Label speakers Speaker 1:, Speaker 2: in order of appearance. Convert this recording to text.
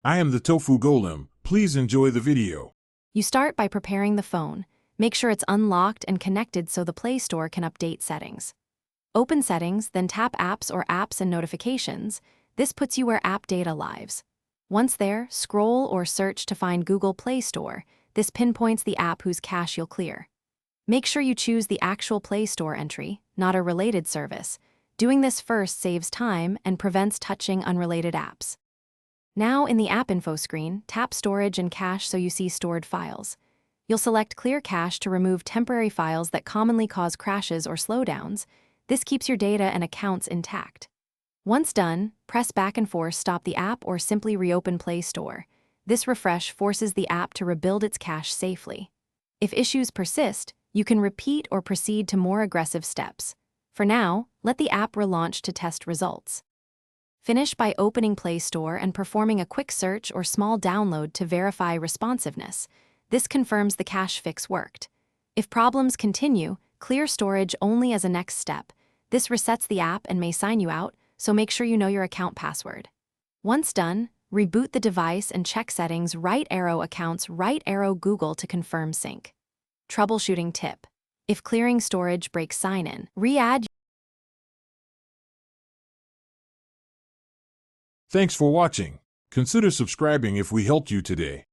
Speaker 1: I am the Tofu Golem. Please enjoy the video.
Speaker 2: You start by preparing the phone. Make sure it's unlocked and connected so the Play Store can update settings. Open Settings, then tap Apps or Apps and Notifications. This puts you where app data lives. Once there, scroll or search to find Google Play Store. This pinpoints the app whose cache you'll clear. Make sure you choose the actual Play Store entry, not a related service. Doing this first saves time and prevents touching unrelated apps. Now, in the App Info screen, tap Storage and Cache so you see stored files. You'll select Clear Cache to remove temporary files that commonly cause crashes or slowdowns. This keeps your data and accounts intact. Once done, press back and forth stop the app or simply reopen Play Store. This refresh forces the app to rebuild its cache safely. If issues persist, you can repeat or proceed to more aggressive steps. For now, let the app relaunch to test results. Finish by opening Play Store and performing a quick search or small download to verify responsiveness. This confirms the cache fix worked. If problems continue, clear storage only as a next step. This resets the app and may sign you out, so make sure you know your account password. Once done, reboot the device and check settings, right arrow accounts, right arrow Google to confirm sync. Troubleshooting tip. If clearing storage breaks sign-in, re-add.
Speaker 1: Thanks for watching. Consider subscribing if we helped you today.